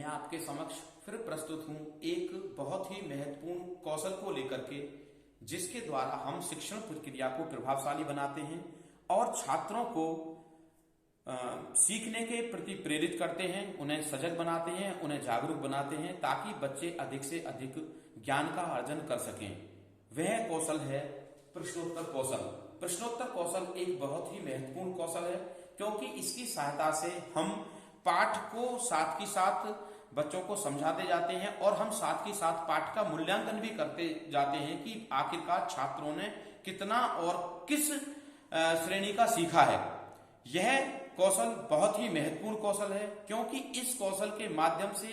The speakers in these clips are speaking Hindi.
आपके समक्ष फिर प्रस्तुत हूं एक बहुत ही महत्वपूर्ण कौशल को लेकर के, जिसके द्वारा हम शिक्षण प्रक्रिया को प्रभावशाली बनाते हैं और छात्रों को सीखने के प्रति प्रेरित करते हैं, उन्हें सजग बनाते हैं, उन्हें जागरूक बनाते हैं ताकि बच्चे अधिक से अधिक ज्ञान का अर्जन कर सकें। वह कौशल है प्रश्नोत्तर कौशल। प्रश्नोत्तर कौशल एक बहुत ही महत्वपूर्ण कौशल है, क्योंकि इसकी सहायता से हम पाठ को साथ ही साथ बच्चों को समझाते जाते हैं और हम साथ ही साथ पाठ का मूल्यांकन भी करते जाते हैं कि आखिरकार छात्रों ने कितना और किस श्रेणी का सीखा है। यह कौशल बहुत ही महत्वपूर्ण कौशल है, क्योंकि इस कौशल के माध्यम से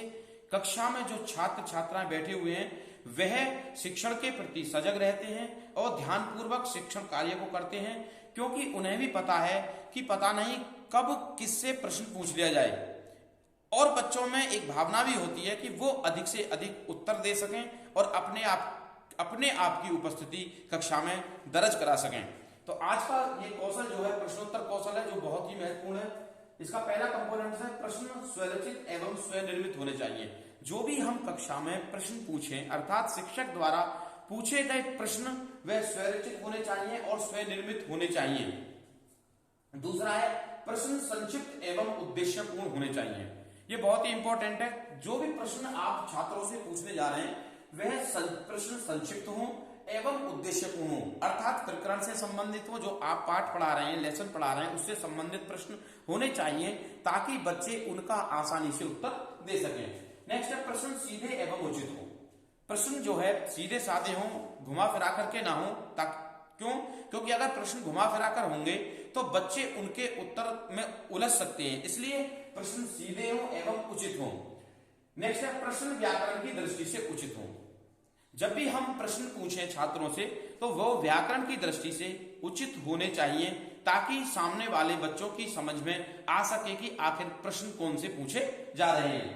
कक्षा में जो छात्र छात्राएं बैठे हुए हैं वह शिक्षण के प्रति सजग रहते हैं और ध्यानपूर्वक शिक्षण कार्य को करते हैं, क्योंकि उन्हें भी पता है कि पता नहीं कब किससे प्रश्न पूछ लिया जाए। और बच्चों में एक भावना भी होती है कि वो अधिक से अधिक उत्तर दे सकें और अपने आप की उपस्थिति कक्षा में दर्ज करा सकें। तो आज का ये कौशल जो है प्रश्नोत्तर कौशल है, जो बहुत ही महत्वपूर्ण है। इसका पहला कंपोनेंट है प्रश्न स्वरचित एवं स्वनिर्मित होने चाहिए। जो भी हम कक्षा में प्रश्न पूछें, अर्थात शिक्षक द्वारा पूछे गए प्रश्न वे स्वरचित होने चाहिए और स्वनिर्मित होने चाहिए। दूसरा है प्रश्न संक्षिप्त एवं उद्देश्यपूर्ण होने चाहिए। ये बहुत ही इंपॉर्टेंट है। जो भी प्रश्न आप छात्रों से पूछने जा रहे हैं वह प्रश्न संक्षिप्त हो एवं उद्देश्यपूर्ण हो, अर्थात प्रकरण से संबंधित हो। जो आप पाठ पढ़ा रहे हैं, लेसन पढ़ा रहे हैं, उससे संबंधित प्रश्न होने चाहिए ताकि बच्चे उनका आसानी से उत्तर दे सकें। नेक्स्ट है प्रश्न सीधे एवं उचित हो। प्रश्न जो है सीधे साधे हो, घुमा फिरा करके ना हो। क्योंकि अगर प्रश्न घुमा फिरा कर होंगे तो बच्चे उनके उत्तर में उलझ सकते हैं, इसलिए प्रश्न सीधे हो एवं उचित हो। नेक्स्ट है प्रश्न व्याकरण की दृष्टि से उचित हो। जब भी हम प्रश्न पूछें छात्रों से तो वो व्याकरण की दृष्टि से उचित होने चाहिए, ताकि सामने वाले बच्चों की समझ में आ सके कि आखिर प्रश्न कौन से पूछे जा रहे हैं।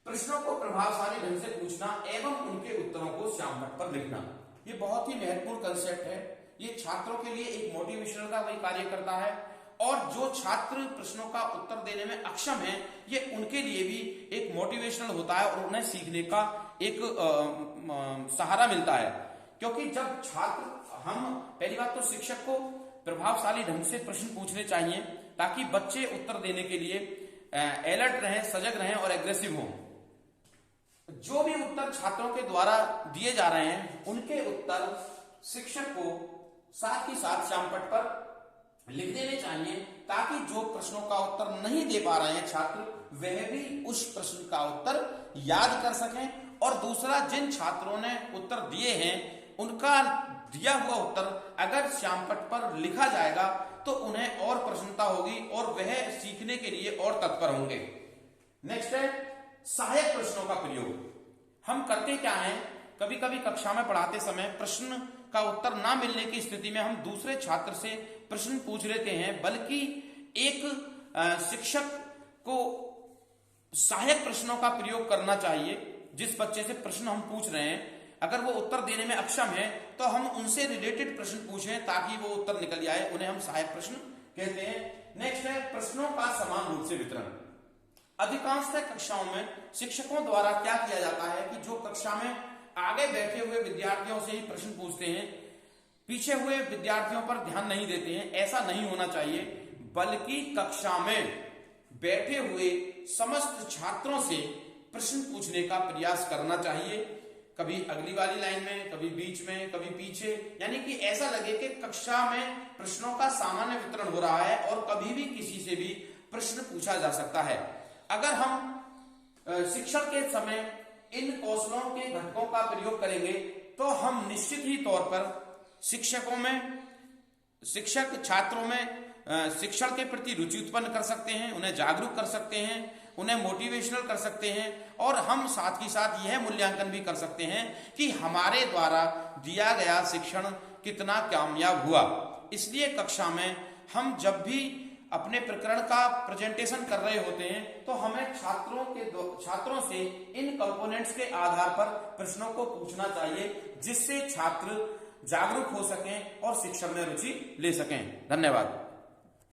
प्रश्नों को प्रभावशाली ढंग से पूछना एवं उनके उत्तरों को श्यामपट्ट पर लिखना, ये बहुत ही महत्वपूर्ण कंसेप्ट है। ये छात्रों के लिए एक मोटिवेशनल का वही कार्य करता है, और जो छात्र प्रश्नों का उत्तर देने में अक्षम है ये उनके लिए भी एक मोटिवेशनल होता है और उन्हें सीखने का एक सहारा मिलता है। क्योंकि जब छात्र, हम पहली बात तो शिक्षक को प्रभावशाली ढंग से प्रश्न पूछने चाहिए ताकि बच्चे उत्तर देने के लिए अलर्ट रहें, सजग रहें और एग्रेसिव हों। जो भी उत्तर छात्रों के द्वारा दिए जा रहे हैं उनके उत्तर शिक्षक को साथ ही साथ श्यामपट्ट पर लिख देने चाहिए, ताकि जो प्रश्नों का उत्तर नहीं दे पा रहे हैं छात्र वह भी उस प्रश्न का उत्तर याद कर सकें। और दूसरा, जिन छात्रों ने उत्तर दिए हैं उनका दिया हुआ उत्तर अगर श्यामपट्ट पर लिखा जाएगा तो उन्हें और प्रसन्नता होगी और वह सीखने के लिए और तत्पर होंगे। नेक्स्ट है सहायक प्रश्नों का प्रयोग। हम करते क्या है, कभी कभी कक्षा में पढ़ाते समय प्रश्न का उत्तर ना मिलने की स्थिति में हम दूसरे छात्र से प्रश्न पूछ लेते हैं, बल्कि एक शिक्षक को सहायक प्रश्नों का प्रयोग करना चाहिए। जिस बच्चे से प्रश्न हम पूछ रहे हैं अगर वो उत्तर देने में अक्षम है तो हम उनसे रिलेटेड प्रश्न पूछें ताकि वो उत्तर निकल जाए, उन्हें हम सहायक प्रश्न कहते हैं। नेक्स्ट है प्रश्नों का समान रूप से वितरण। अधिकांशतः कक्षाओं में शिक्षकों द्वारा क्या किया जाता है कि जो कक्षा में आगे बैठे हुए विद्यार्थियों से ही प्रश्न पूछते हैं, पीछे हुए विद्यार्थियों पर ध्यान नहीं देते हैं। ऐसा नहीं होना चाहिए, बल्कि कक्षा में बैठे हुए समस्त छात्रों से प्रश्न पूछने का प्रयास करना चाहिए। कभी अगली वाली लाइन में, कभी बीच में, कभी पीछे, यानी कि ऐसा लगे कि कक्षा में प्रश्नों का सामान्य वितरण हो रहा है और कभी भी किसी से भी प्रश्न पूछा जा सकता है। अगर हम शिक्षण के समय इन कौशलों के घटकों का प्रयोग करेंगे तो हम निश्चित ही तौर पर शिक्षक छात्रों में शिक्षण के प्रति रुचि उत्पन्न कर सकते हैं, उन्हें जागरूक कर सकते हैं, उन्हें मोटिवेशनल कर सकते हैं, और हम साथ ही साथ यह मूल्यांकन भी कर सकते हैं कि हमारे द्वारा दिया गया शिक्षण कितना कामयाब हुआ। इसलिए कक्षा में हम जब भी अपने प्रकरण का प्रेजेंटेशन कर रहे होते हैं तो हमें छात्रों से इन कंपोनेंट्स के आधार पर प्रश्नों को पूछना चाहिए, जिससे छात्र जागरूक हो सकें और शिक्षण में रुचि ले सकें। धन्यवाद।